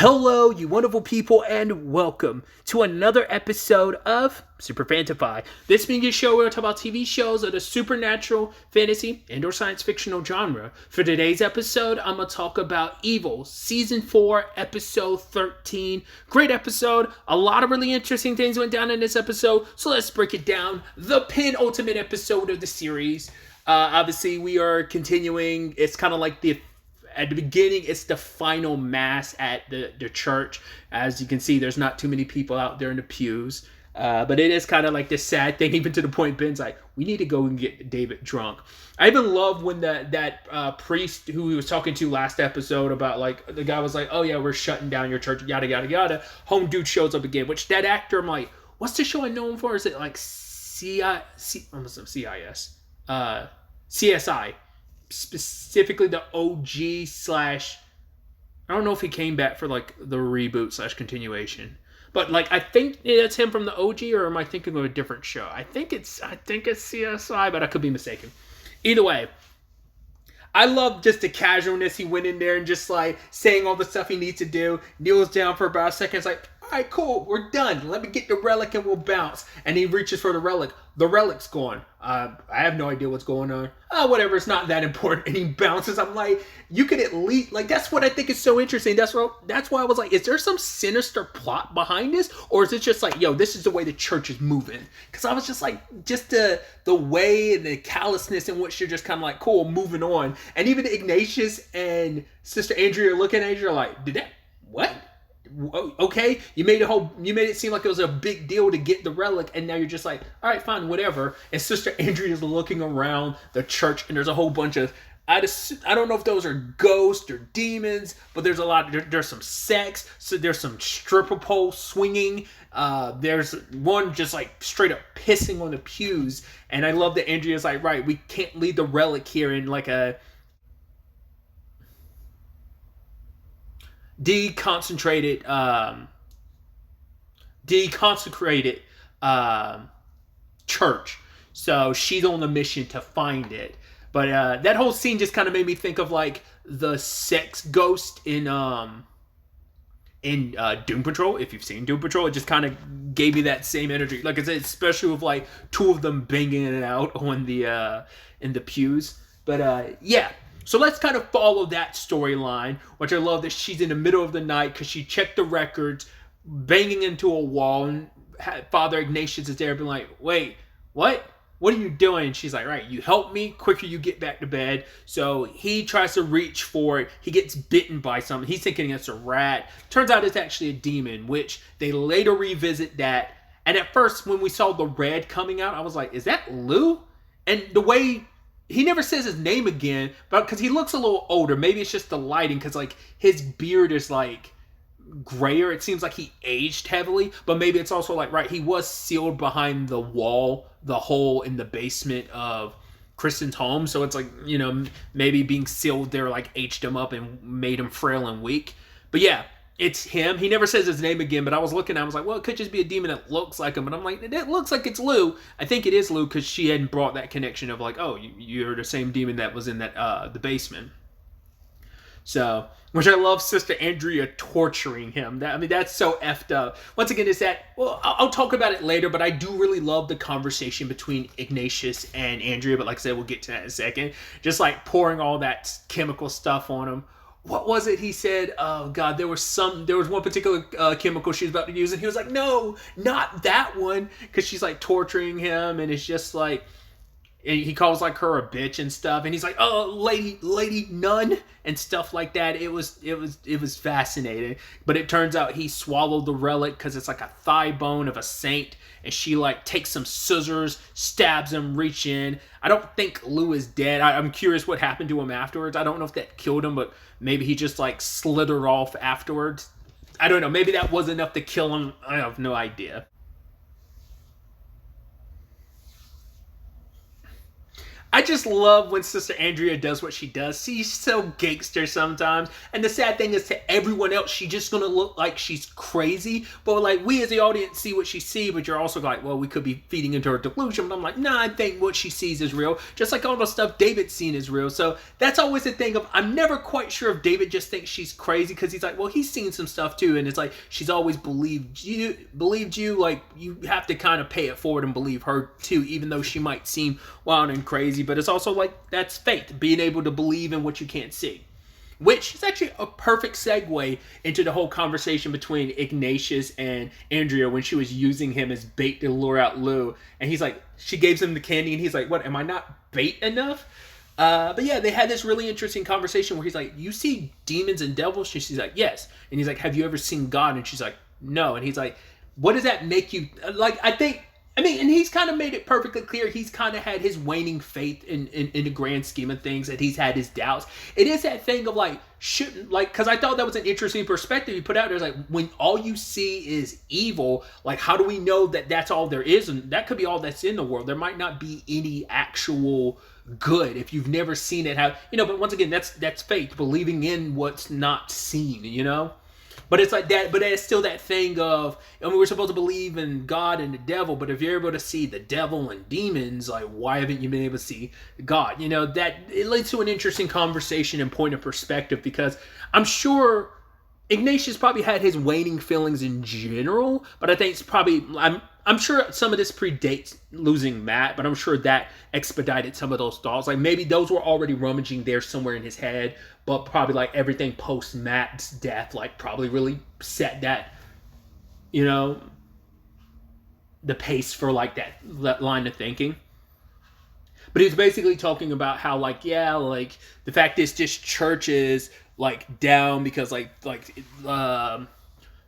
Hello, you wonderful people, and welcome to another episode of SuperFantaFi. This being a show where we talk about TV shows of the supernatural, fantasy, and/or science fictional genre. For today's episode, I'm gonna talk about Evil, Season 4, Episode 13. Great episode. A lot of really interesting things went down in this episode, so let's break it down. The penultimate episode of the series. Obviously, we are continuing. It's kind of like at the beginning, it's the final mass at the church. As you can see, there's not too many people out there in the pews. But it is kind of like this sad thing, even to the point Ben's like, we need to go and get David drunk. I even love when that priest who he was talking to last episode about, like, the guy was like, oh yeah, we're shutting down your church, yada, yada, yada. Home dude shows up again, which that actor, I'm like, what's the show I know him for? Is it like CSI? Specifically the OG slash, I don't know if he came back for like the reboot slash continuation, but like I think it's him from the OG, or am I thinking of a different show? I think it's CSI, but I could be mistaken. Either way, I love just the casualness. He went in there and just like saying all the stuff he needs to do, kneels down for about a second. It's like, all right, cool, we're done. Let me get the relic and we'll bounce. And he reaches for the relic. The relic's gone. I have no idea what's going on. Whatever, it's not that important. And he bounces. I'm like, you could at least, like, that's what I think is so interesting. That's why I was like, is there some sinister plot behind this? Or is it just like, yo, this is the way the church is moving? Because I was just like, just the way and the callousness in which you're just kind of like, cool, moving on. And even Ignatius and Sister Andrea looking at you like, what? Okay, you made it seem like it was a big deal to get the relic, and now you're just like, all right, fine, whatever. And Sister Andrea is looking around the church, and there's a whole bunch of, I don't know if those are ghosts or demons, but there's a lot. There's some sex, so there's some stripper pole swinging. There's one just like straight up pissing on the pews, and I love that Andrea's like, right, we can't leave the relic here in like a deconsecrated church. So she's on a mission to find it. But that whole scene just kind of made me think of like the sex ghost in Doom Patrol. If you've seen Doom Patrol, it just kind of gave me that same energy. Like I said, especially with like two of them banging it out on the in the pews. But yeah. So let's kind of follow that storyline, which I love that she's in the middle of the night because she checked the records, banging into a wall, and Father Ignatius is there being like, wait, what? What are you doing? She's like, right, you help me, quicker you get back to bed. So he tries to reach for it. He gets bitten by something. He's thinking it's a rat. Turns out it's actually a demon, which they later revisit that. And at first, when we saw the red coming out, I was like, is that Lou? And the way... he never says his name again, but because he looks a little older. Maybe it's just the lighting, because like his beard is like grayer. It seems like he aged heavily, but maybe it's also like, right, he was sealed behind the wall, the hole in the basement of Kristen's home. So it's like, you know, maybe being sealed there like aged him up and made him frail and weak. But yeah, it's him. He never says his name again, but I was looking, I was like, well, it could just be a demon that looks like him. But I'm like, it looks like it's Lou. I think it is Lou, because she hadn't brought that connection of like, oh, you're the same demon that was in that the basement. So, which I love Sister Andrea torturing him. That's so effed up. Once again, it's that, well, I'll talk about it later, but I do really love the conversation between Ignatius and Andrea. But like I said, we'll get to that in a second. Just like pouring all that chemical stuff on him. What was it he said? Oh God, there was one particular chemical she was about to use, and he was like, no, not that one, because she's like torturing him, and it's just like, he calls like her a bitch and stuff, and he's like, oh, lady nun, and stuff like that. It was fascinating. But it turns out he swallowed the relic because it's like a thigh bone of a saint, and she like takes some scissors, stabs him, reach in. I don't think Lou is dead. I'm curious what happened to him afterwards. I don't know if that killed him, but maybe he just like slithered off afterwards. I don't know. Maybe that was enough to kill him. I have no idea. I just love when Sister Andrea does what she does. She's so gangster sometimes. And the sad thing is, to everyone else, she's just going to look like she's crazy. But like, we as the audience see what she sees, but you're also like, well, we could be feeding into her delusion. But I'm like, nah, I think what she sees is real. Just like all the stuff David's seen is real. So that's always the thing of, I'm never quite sure if David just thinks she's crazy, because he's like, well, he's seen some stuff too. And it's like, she's always believed you. Like, you have to kind of pay it forward and believe her too, even though she might seem wild and crazy. But it's also like, that's faith, being able to believe in what you can't see, which is actually a perfect segue into the whole conversation between Ignatius and Andrea when she was using him as bait to lure out Lou. And he's like, she gives him the candy and he's like, what, am I not bait enough? But yeah, they had this really interesting conversation where he's like, you see demons and devils? And she's like, yes. And he's like, have you ever seen God? And she's like, no. And he's like, what does that make you like? And he's kind of made it perfectly clear he's kind of had his waning faith in the grand scheme of things, and he's had his doubts. It is that thing of like, shouldn't, like, because I thought that was an interesting perspective you put out there. It's like, when all you see is evil, like, how do we know that that's all there is? And that could be all that's in the world. There might not be any actual good if you've never seen it have, but once again, that's faith, believing in what's not seen. But it's like that, but it's still that thing of, we're supposed to believe in God and the devil, but if you're able to see the devil and demons, like, why haven't you been able to see God? That it leads to an interesting conversation and point of perspective, because I'm sure Ignatius probably had his waning feelings in general, but I think it's probably, I'm sure some of this predates losing Matt, but I'm sure that expedited some of those thoughts. Like, maybe those were already rummaging there somewhere in his head, but probably like everything post Matt's death, like, probably really set that, the pace for like that line of thinking. But he was basically talking about how, like, yeah, like, the fact is just church is like down because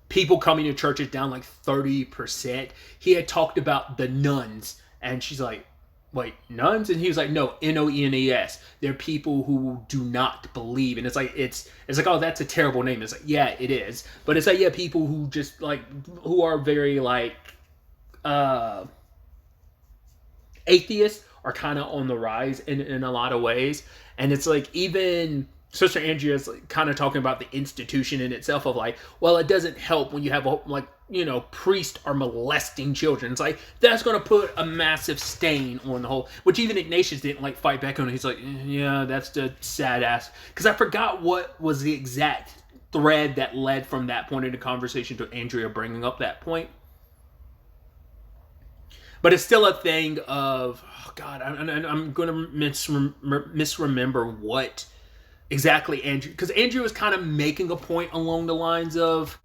people coming to church is down like 30%. He had talked about the nuns, and she's like, wait, nuns? And he was like, no, Noenes. They're people who do not believe. And it's like, oh, that's a terrible name. It's like, yeah, it is. But it's like, yeah, people who just like, who are very like atheists are kind of on the rise in a lot of ways. And it's like, even Sister Andrea's like kind of talking about the institution in itself of like, well, it doesn't help when you have priests are molesting children. It's like, that's going to put a massive stain on the whole, which even Ignatius didn't like fight back on. He's like, yeah, that's the sad ass. Because I forgot what was the exact thread that led from that point in the conversation to Andrea bringing up that point. But it's still a thing of, oh God, I'm going to misremember what exactly Andrew, because Andrew was kind of making a point along the lines of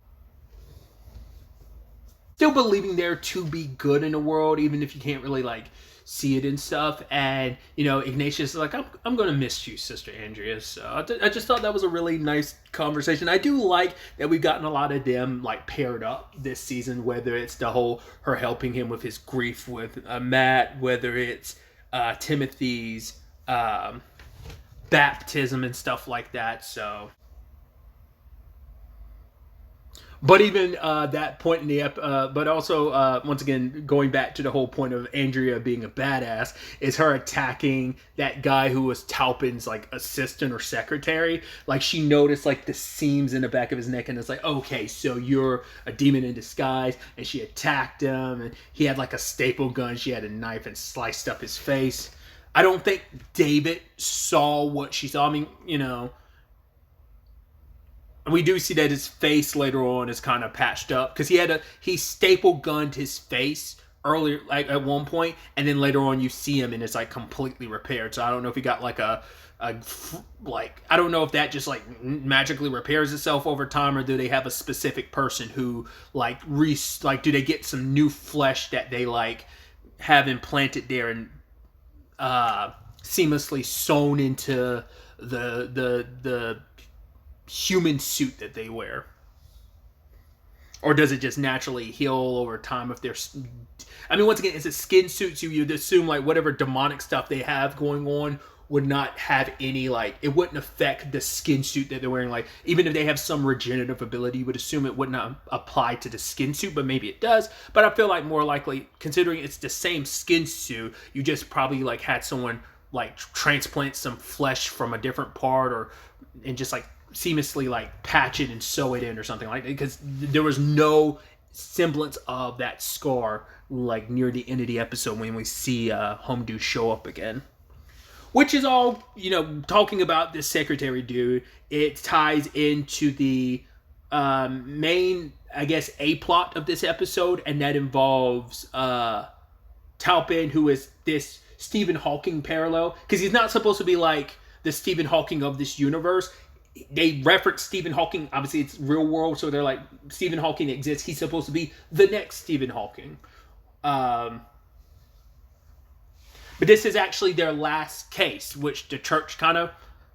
still believing there to be good in the world, even if you can't really like see it and stuff. And Ignatius is like, I'm gonna miss you, Sister Andrea. So I just thought that was a really nice conversation. I do like that we've gotten a lot of them like paired up this season, whether it's the whole her helping him with his grief with Matt, whether it's Timothy's baptism and stuff like that. So, but even that point in the but also once again, going back to the whole point of Andrea being a badass, is her attacking that guy who was Taupin's like assistant or secretary. Like, she noticed like the seams in the back of his neck, and it's like, okay, so you're a demon in disguise. And she attacked him, and he had like a staple gun. She had a knife and sliced up his face. I don't think David saw what she saw. I mean, we do see that his face later on is kind of patched up, because he staple gunned his face earlier, like at one point, and then later on you see him and it's like completely repaired. So I don't know if he got like I don't know if that just like magically repairs itself over time, or do they have a specific person who like do they get some new flesh that they like have implanted there and seamlessly sewn into the human suit that they wear, or does it just naturally heal over time if they're? I mean, once again, it's a skin suit, so you'd assume like whatever demonic stuff they have going on would not have any like, it wouldn't affect the skin suit that they're wearing. Like, even if they have some regenerative ability, you would assume it would not apply to the skin suit, but maybe it does. But I feel like more likely, considering it's the same skin suit, you just probably like had someone like transplant some flesh from a different part, or and just like seamlessly like patch it and sew it in or something like that, because there was no semblance of that scar like near the end of the episode when we see Homedew show up again. Which is all, talking about this secretary dude, it ties into the main, I guess, A-plot of this episode, and that involves Taupin, who is this Stephen Hawking parallel, because he's not supposed to be like the Stephen Hawking of this universe. They reference Stephen Hawking, obviously it's real world, so they're like, Stephen Hawking exists, he's supposed to be the next Stephen Hawking. But this is actually their last case, which the church kind of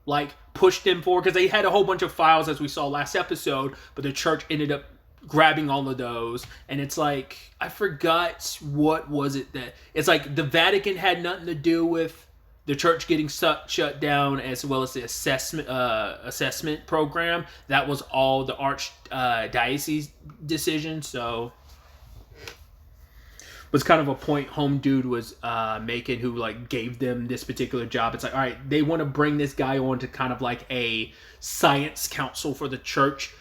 like pushed them for, because they had a whole bunch of files, as we saw last episode, but the church ended up grabbing all of those. And it's like, I forgot, what was it that it's like the Vatican had nothing to do with the church getting shut down, as well as the assessment program. That was all the archdiocese decision. So was kind of a point Home Dude was making, who like gave them this particular job. It's like, all right, they want to bring this guy on to kind of like a science council for the church,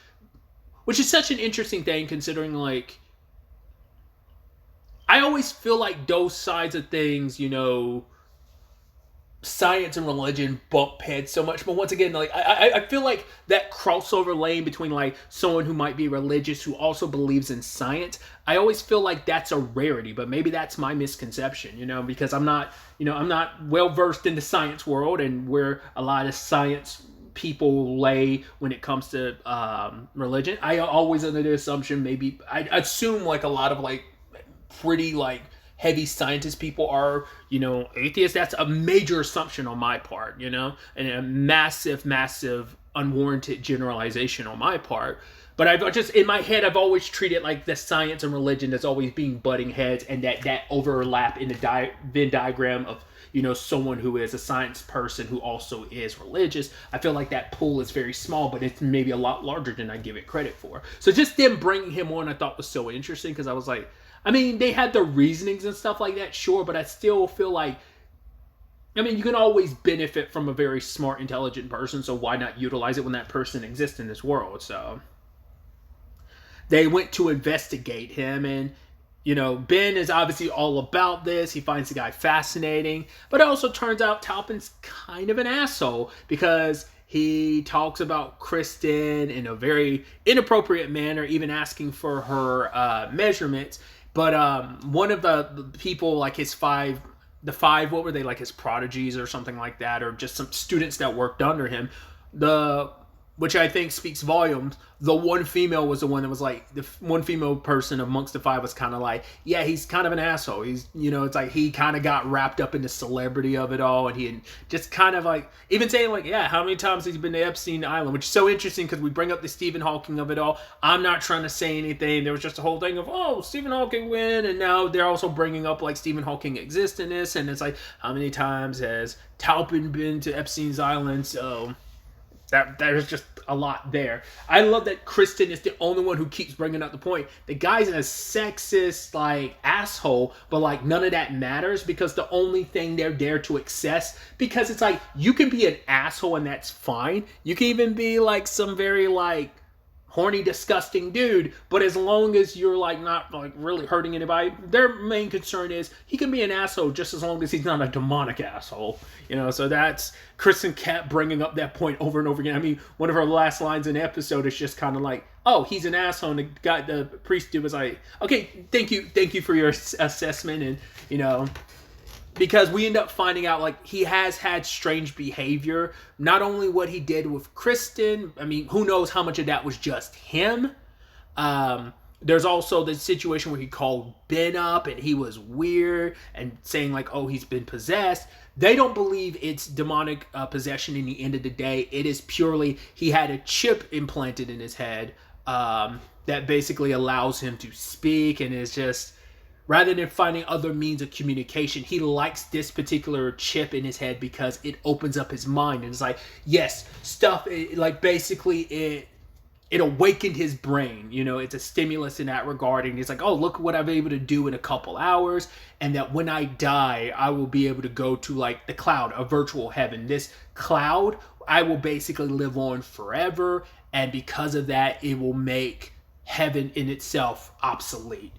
which is such an interesting thing, considering like I always feel like those sides of things, science and religion bump heads so much. But once again, like I feel like that crossover lane between like someone who might be religious who also believes in science, I always feel like that's a rarity. But maybe that's my misconception, because I'm not well versed in the science world and where a lot of science people lay when it comes to religion. I always under the assumption, maybe I assume like a lot of like pretty like heavy scientist people are, atheists. That's a major assumption on my part, and a massive, massive unwarranted generalization on my part. But I've just, in my head, I've always treated like the science and religion as always being butting heads, and that overlap in the Venn diagram of, someone who is a science person who also is religious. I feel like that pool is very small, but it's maybe a lot larger than I give it credit for. So just them bringing him on, I thought was so interesting, because I was like, they had the reasonings and stuff like that, sure, but I still feel like, you can always benefit from a very smart, intelligent person, so why not utilize it when that person exists in this world? So they went to investigate him, and, Ben is obviously all about this. He finds the guy fascinating, but it also turns out Taupin's kind of an asshole, because he talks about Kristen in a very inappropriate manner, even asking for her measurements. But one of the people, like his five, what were they, like his prodigies or something like that, or just some students that worked under him, which I think speaks volumes. The one female was the one that was like, the one female person amongst the five was kind of like, yeah, he's kind of an asshole. He's, it's like he kind of got wrapped up in the celebrity of it all, and he just kind of like, even saying like, yeah, how many times has he been to Epstein Island, which is so interesting because we bring up the Stephen Hawking of it all. I'm not trying to say anything. There was just a whole thing of, oh, Stephen Hawking win, and now they're also bringing up like Stephen Hawking exists in this, and it's like, how many times has Taupin been to Epstein's Island? So there's just a lot there. I love that Kristen is the only one who keeps bringing up the point. The guy's a sexist, like, asshole, but, like, none of that matters, because the only thing they're there to access, because it's like, you can be an asshole and that's fine. You can even be, like, some very, like, horny, disgusting dude, but as long as you're like not like really hurting anybody, their main concern is he can be an asshole just as long as he's not a demonic asshole, so that's Kristen kept bringing up that point over and over again. One of her last lines in the episode is just kind of like, oh, he's an asshole, and the priest dude was like, okay, thank you for your assessment, and because we end up finding out like he has had strange behavior. Not only what he did with Kristen, who knows how much of that was just him. There's also the situation where he called Ben up and he was weird and saying like, oh, he's been possessed. They don't believe it's demonic possession in the end of the day. It is purely he had a chip implanted in his head that basically allows him to speak, and is just, rather than finding other means of communication, he likes this particular chip in his head because it opens up his mind. And it's like, yes, stuff, like basically it awakened his brain. You know, it's a stimulus in that regard. And he's like, oh, look what I'm able to do in a couple hours. And that when I die, I will be able to go to like the cloud, a virtual heaven. This cloud, I will basically live on forever. And because of that, it will make heaven in itself obsolete.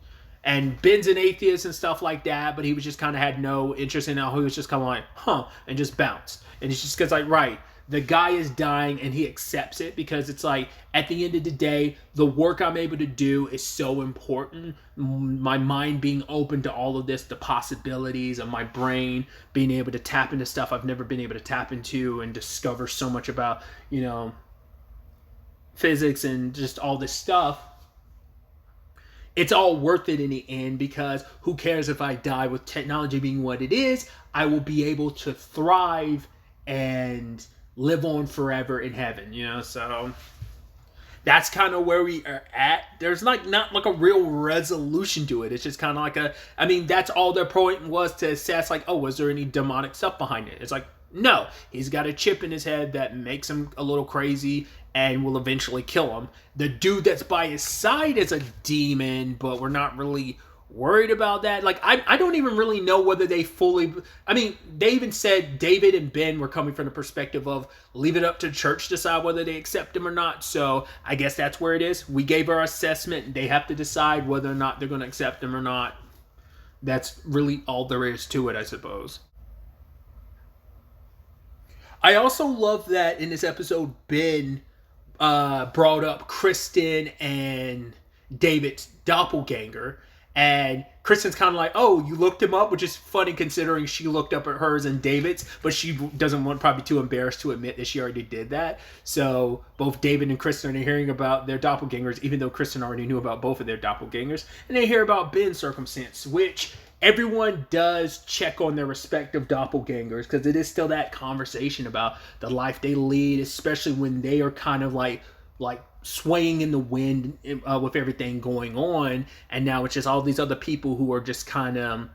And Ben's an atheist and stuff like that, but he was just kind of had no interest in it. He was just kind of like, huh, and just bounced. And it's just because, like, right, the guy is dying and he accepts it because it's like, at the end of the day, the work I'm able to do is so important. My mind being open to all of this, the possibilities of my brain being able to tap into stuff I've never been able to tap into and discover so much about, you know, physics and just all this stuff. It's all worth it in the end because who cares if I die? With technology being what it is, I will be able to thrive and live on forever in heaven, you know? So that's kind of where we are at. There's like not like a real resolution to it. It's just kind of like I mean, that's all their point was, to assess like, oh, was there any demonic stuff behind it? It's like, no, he's got a chip in his head that makes him a little crazy and will eventually kill him. The dude that's by his side is a demon, but we're not really worried about that. Like, I don't even really know whether they fully... I mean, they even said David and Ben were coming from the perspective of leave it up to church to decide whether they accept him or not. So I guess that's where it is. We gave our assessment. They have to decide whether or not they're going to accept him or not. That's really all there is to it, I suppose. I also love that in this episode, Ben brought up Kristen and David's doppelganger. And Kristen's kind of like, oh, you looked him up, which is funny considering she looked up at hers and David's, but she doesn't want, probably too embarrassed to admit that she already did that. So both David and Kristen are hearing about their doppelgangers, even though Kristen already knew about both of their doppelgangers. And they hear about Ben's circumstance, which everyone does check on their respective doppelgangers because it is still that conversation about the life they lead, especially when they are kind of like swaying in the wind with everything going on, and now it's just all these other people who are just kind of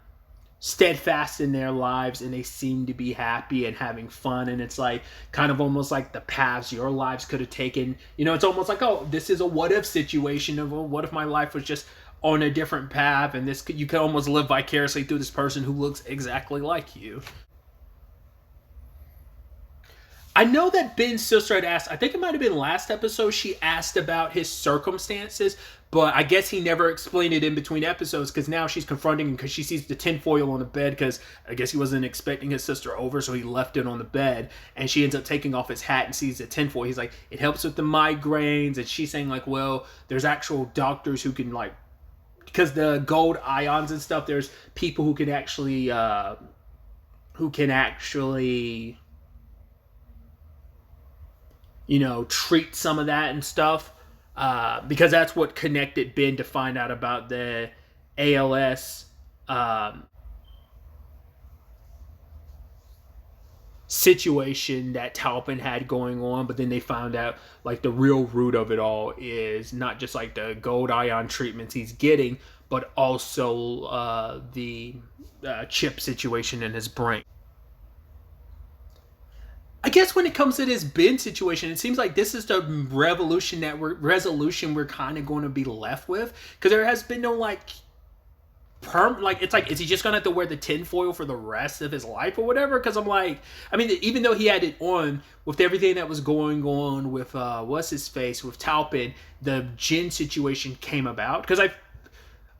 steadfast in their lives and they seem to be happy and having fun, and it's like kind of almost like the paths your lives could have taken. You know, it's almost like, oh, this is a what if situation of, well, what if my life was just on a different path, and this you could almost live vicariously through this person who looks exactly like you. I know that Ben's sister had asked, I think it might have been last episode, she asked about his circumstances, but I guess he never explained it in between episodes because now she's confronting him because she sees the tinfoil on the bed because I guess he wasn't expecting his sister over, so he left it on the bed, and she ends up taking off his hat and sees the tinfoil. He's like, it helps with the migraines, and she's saying like, well, there's actual doctors who can like, because the gold ions and stuff, there's people who can actually you know, treat some of that and stuff, because that's what connected Ben to find out about the ALS situation that Taupin had going on. But then they found out like the real root of it all is not just like the gold ion treatments he's getting, but also the chip situation in his brain. I guess when it comes to this Ben situation, it seems like this is the resolution we're kind of going to be left with, because there has been no like it's like, is he just gonna have to wear the tinfoil for the rest of his life or whatever? Because I'm like, I mean, even though he had it on with everything that was going on with what's his face with Taupin, the Jin situation came about because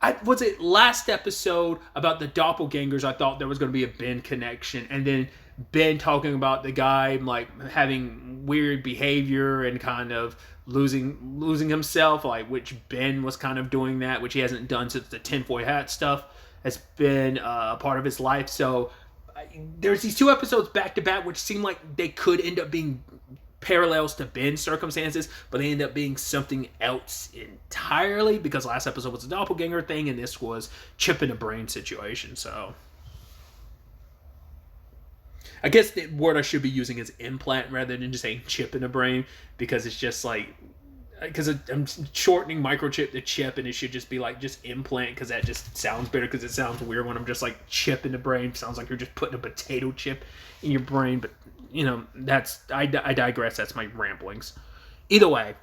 I was it last episode about the doppelgangers. I thought there was going to be a Ben connection, and then Ben talking about the guy like having weird behavior and kind of losing himself, like which Ben was kind of doing that, which he hasn't done since the tinfoil hat stuff has been a part of his life. So there's these two episodes back to back, which seem like they could end up being parallels to Ben's circumstances, but they end up being something else entirely, because last episode was a doppelganger thing and this was chip in a brain situation. So I guess the word I should be using is implant rather than just saying chip in a brain, because it's just like, because I'm shortening microchip to chip, and it should just be like just implant, because that just sounds better, because it sounds weird when I'm just like chip in the brain. It sounds like you're just putting a potato chip in your brain, but you know, that's I digress. That's my ramblings. Either way,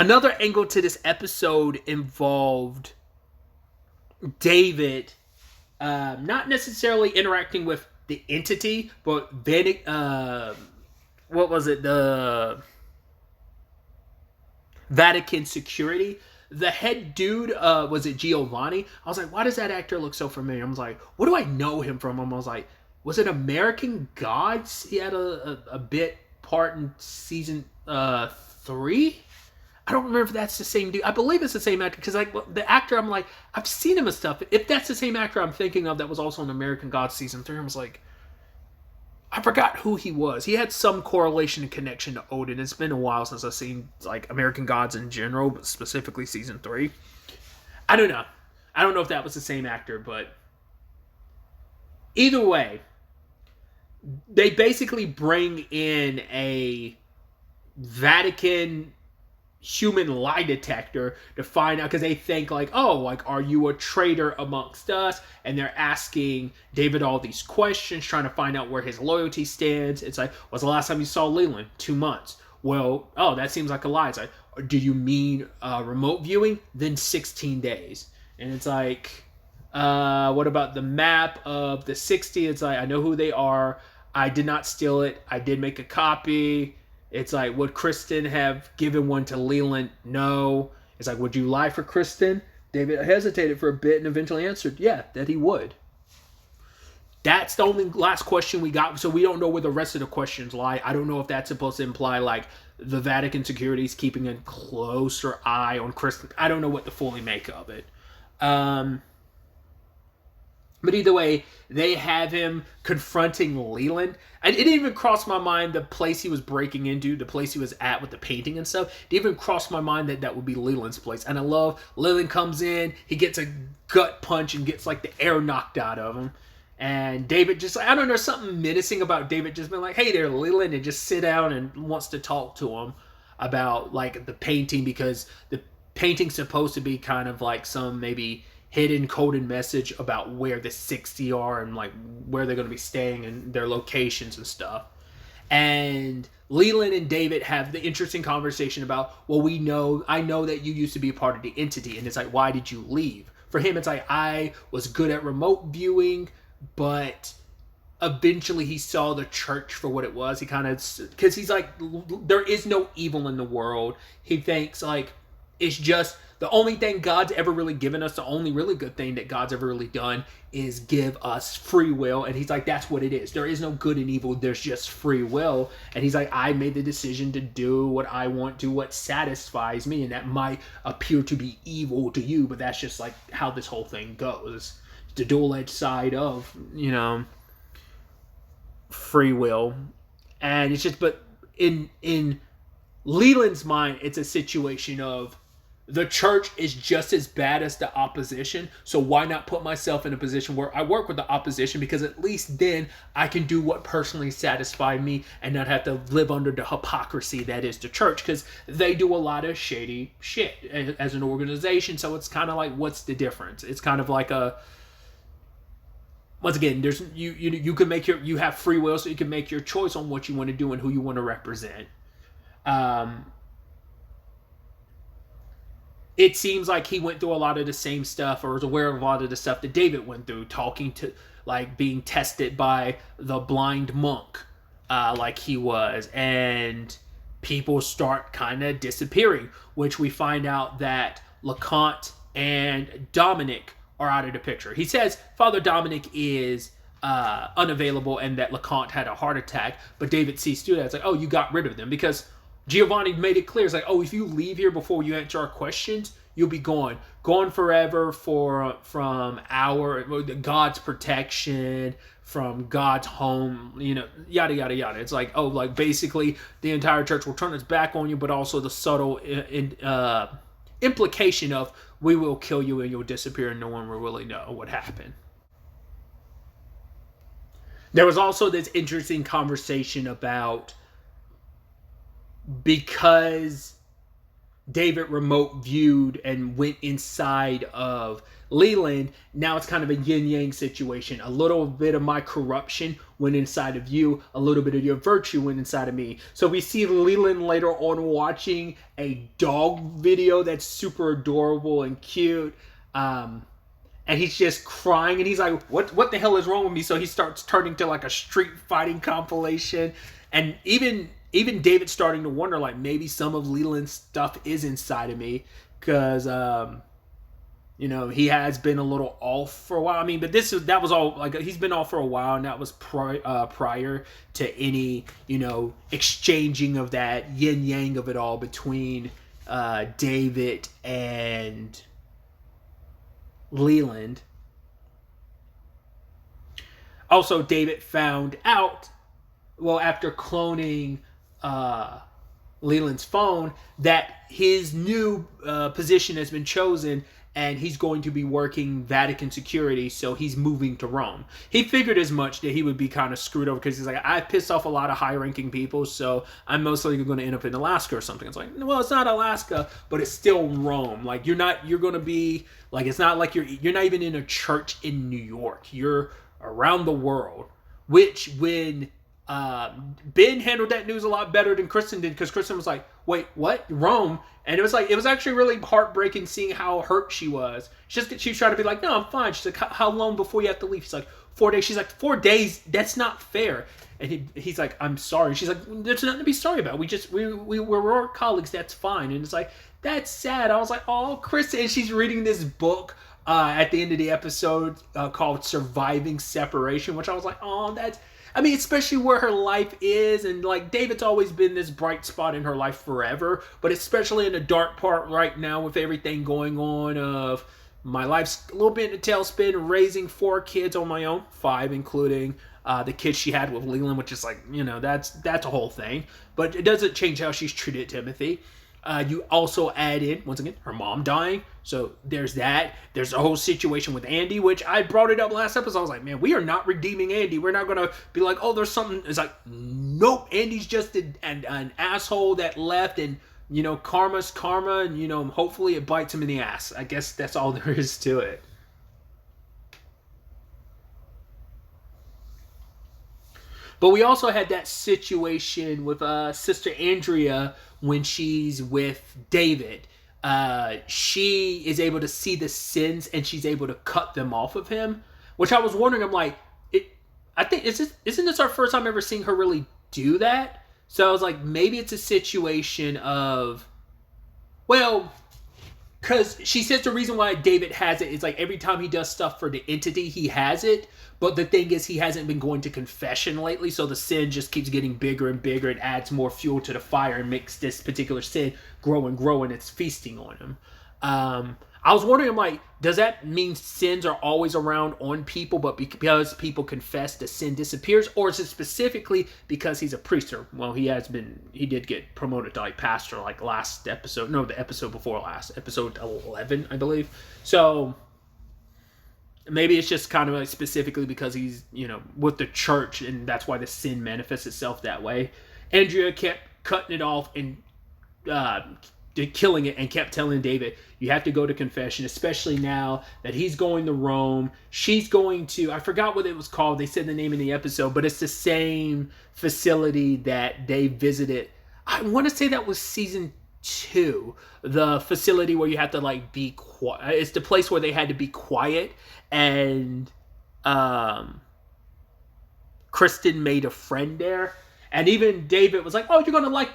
Another angle to this episode involved David not necessarily interacting with the entity, but what was it? The Vatican security. The head dude, was it Giovanni? I was like, why does that actor look so familiar? I was like, what do I know him from? I was like, was it American Gods? He had a bit part in season 3. I don't remember if that's the same dude. I believe it's the same actor because like the actor, I'm like, I've seen him and stuff. If that's the same actor I'm thinking of that was also in American Gods season 3, I was like, I forgot who he was. He had some correlation and connection to Odin. It's been a while since I've seen like American Gods in general, but specifically season 3. I don't know. I don't know if that was the same actor, but either way, they basically bring in a Vatican human lie detector to find out, because they think like, oh, like, are you a traitor amongst us? And they're asking David all these questions, trying to find out where his loyalty stands. It's like, what's the last time you saw Leland? 2 months. Well, oh, that seems like a lie. It's like, do you mean remote viewing? Then 16 days. And it's like, what about the map of the 60? It's like, I know who they are. I did not steal it. I did make a copy. It's like, would Kristen have given one to Leland? No. It's like, would you lie for Kristen? David hesitated for a bit and eventually answered, yeah, that he would. That's the only last question we got, so we don't know where the rest of the questions lie. I don't know if that's supposed to imply, like, the Vatican security is keeping a closer eye on Kristen. I don't know what to fully make of it. But either way, they have him confronting Leland. And it didn't even cross my mind the place he was breaking into, the place he was at with the painting and stuff. It didn't even cross my mind that that would be Leland's place. And I love Leland comes in, he gets a gut punch and gets like the air knocked out of him. And David just, I don't know, something menacing about David just being like, hey there, Leland, and just sit down and wants to talk to him about like the painting, because the painting's supposed to be kind of like some maybe hidden coded message about where the 60 are and like where they're going to be staying and their locations and stuff. And Leland and David have the interesting conversation about, well, I know that you used to be a part of the entity. And it's like, why did you leave? For him, it's like, I was good at remote viewing, but eventually he saw the church for what it was. He kind of, because he's like, there is no evil in the world. He thinks like, it's just, the only thing God's ever really given us, the only really good thing that God's ever really done is give us free will. And he's like, that's what it is. There is no good and evil. There's just free will. And he's like, I made the decision to do what I want to, what satisfies me. And that might appear to be evil to you, but that's just like how this whole thing goes. It's the dual-edged side of, you know, free will. And it's just, but in Leland's mind, it's a situation of, the church is just as bad as the opposition, so why not put myself in a position where I work with the opposition, because at least then I can do what personally satisfies me and not have to live under the hypocrisy that is the church, because they do a lot of shady shit as an organization. So it's kind of like, what's the difference? It's kind of like a, once again, there's you can make you have free will, so you can make your choice on what you want to do and who you want to represent. It seems like he went through a lot of the same stuff, or was aware of a lot of the stuff that David went through, talking to, like, being tested by the blind monk, like he was, and people start kind of disappearing, which we find out that LeConte and Dominic are out of the picture. He says Father Dominic is unavailable and that LeConte had a heart attack, but David sees through that. It's like, oh, you got rid of them, because Giovanni made it clear. It's like, oh, if you leave here before you answer our questions, you'll be gone forever from God's protection, from God's home, you know, yada, yada, yada. It's like, oh, like basically the entire church will turn its back on you, but also the subtle implication of, we will kill you and you'll disappear and no one will really know what happened. There was also this interesting conversation about, because David remote viewed and went inside of Leland. Now it's kind of a yin yang situation. A little bit of my corruption went inside of you, a little bit of your virtue went inside of me. So we see Leland later on watching a dog video that's super adorable and cute. And he's just crying, and he's like, what the hell is wrong with me? So he starts turning to like a street fighting compilation. And even David's starting to wonder, like, maybe some of Leland's stuff is inside of me, because he has been a little off for a while. I mean, but that was all, like, he's been off for a while, and that was prior to any exchanging of that yin yang of it all between David and Leland. Also, David found out, well, after cloning Leland's phone, that his new position has been chosen, and he's going to be working Vatican security, so he's moving to Rome. He figured as much, that he would be kind of screwed over, because he's like, I pissed off a lot of high-ranking people, so I'm most likely going to end up in Alaska or something. It's like, well, it's not Alaska, but it's still Rome. Like, you're going to be, like, it's not like you're not even in a church in New York. You're around the world, which when Ben handled that news a lot better than Kristen did, because Kristen was like, wait, what? Rome? And it was actually really heartbreaking seeing how hurt she was. She was trying to be like, no, I'm fine. She's like, how long before you have to leave? She's like, 4 days. She's like, 4 days? That's not fair. And he's like, I'm sorry. She's like, there's nothing to be sorry about. We're colleagues. That's fine. And it's like, that's sad. I was like, oh, Kristen. And she's reading this book at the end of the episode called Surviving Separation, which I was like, oh, especially where her life is, and like David's always been this bright spot in her life forever, but especially in the dark part right now with everything going on of my life's a little bit in a tailspin, raising 4 kids on my own, 5 including the kids she had with Leland, which is like, that's a whole thing, but it doesn't change how she's treated Timothy. You also add in, once again, her mom dying. So there's that. There's a whole situation with Andy, which I brought it up last episode. I was like, man, we are not redeeming Andy. We're not going to be like, oh, there's something. It's like, nope, Andy's just an asshole that left, and, karma's karma, and, hopefully it bites him in the ass. I guess that's all there is to it. But we also had that situation with Sister Andrea when she's with David. She is able to see the sins, and she's able to cut them off of him. Which I was wondering, I'm like, isn't this our first time ever seeing her really do that? So I was like, maybe it's a situation of, well, because she says the reason why David has it is like every time he does stuff for the entity, he has it. But the thing is, he hasn't been going to confession lately, so the sin just keeps getting bigger and bigger. It adds more fuel to the fire and makes this particular sin grow and grow, and it's feasting on him. I was wondering, I'm like, does that mean sins are always around on people, but because people confess, the sin disappears? Or is it specifically because he's a priest? Or, well, he did get promoted to like pastor like last episode. No, the episode before last. Episode 11, I believe. So maybe it's just kind of like specifically because he's, with the church, and that's why the sin manifests itself that way. Andrea kept cutting it off and killing it, and kept telling David, you have to go to confession, especially now that he's going to Rome. She's going to, I forgot what it was called. They said the name in the episode, but it's the same facility that they visited. I want to say that was season 2, the facility where you have to like be quiet. It's the place where they had to be quiet, and Kristen made a friend there, and even David was like, oh, you're gonna like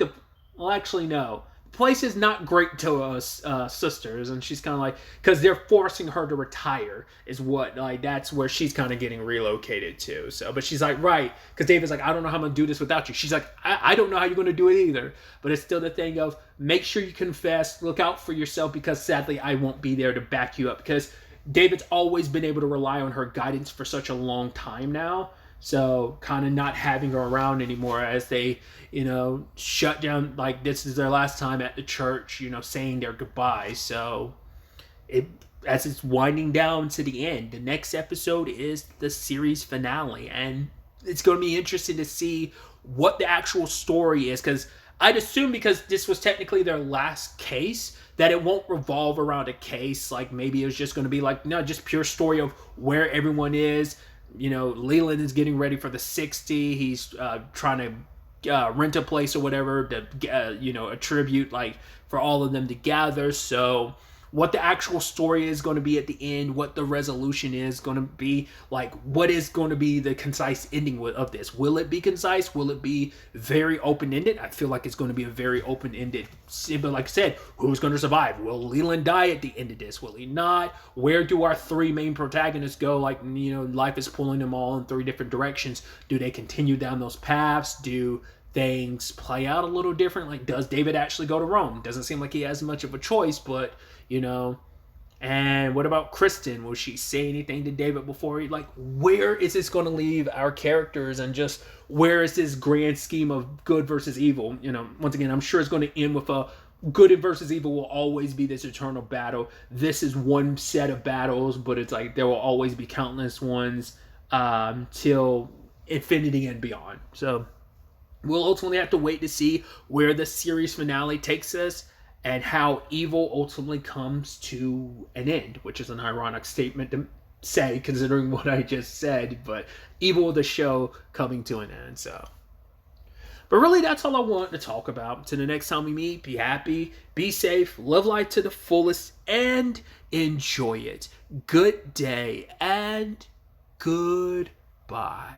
well, actually no, the place is not great to us sisters. And she's kind of like, because they're forcing her to retire is what, like, that's where she's kind of getting relocated to. So, but she's like, right, because David's like, I don't know how I'm gonna do this without you. She's like, I don't know how you're gonna do it either. But it's still the thing of, make sure you confess, look out for yourself, because sadly I won't be there to back you up, because David's always been able to rely on her guidance for such a long time now. So kind of not having her around anymore as they, shut down, like this is their last time at the church, saying their goodbyes. So as it's winding down to the end, the next episode is the series finale. And it's going to be interesting to see what the actual story is, because I'd assume because this was technically their last case that it won't revolve around a case. Like maybe it was just going to be like, no, just pure story of where everyone is. You know, Leland is getting ready for the 60. He's trying to rent a place or whatever to, a tribute like for all of them to gather. So what the actual story is going to be at the end, what the resolution is going to be, like what is going to be the concise ending of this. Will it be concise? Will it be very open-ended? I feel like it's going to be a very open-ended, but like I said, who's going to survive? Will Leland die at the end of this? Will he not? Where do our three main protagonists go? Like, life is pulling them all in three different directions. Do they continue down those paths? Do things play out a little different? Like, does David actually go to Rome? Doesn't seem like he has much of a choice, but and what about Kristen? Will she say anything to David before he, like, where is this going to leave our characters, and just where is this grand scheme of good versus evil? Once again, I'm sure it's going to end with a good versus evil will always be this eternal battle. This is one set of battles, but it's like there will always be countless ones till infinity and beyond. So we'll ultimately have to wait to see where the series finale takes us and how evil ultimately comes to an end, which is an ironic statement to say considering what I just said, but evil of the show coming to an end. So, but really that's all I want to talk about. Until the next time we meet, be happy, be safe, live life to the fullest, and enjoy it. Good day and goodbye.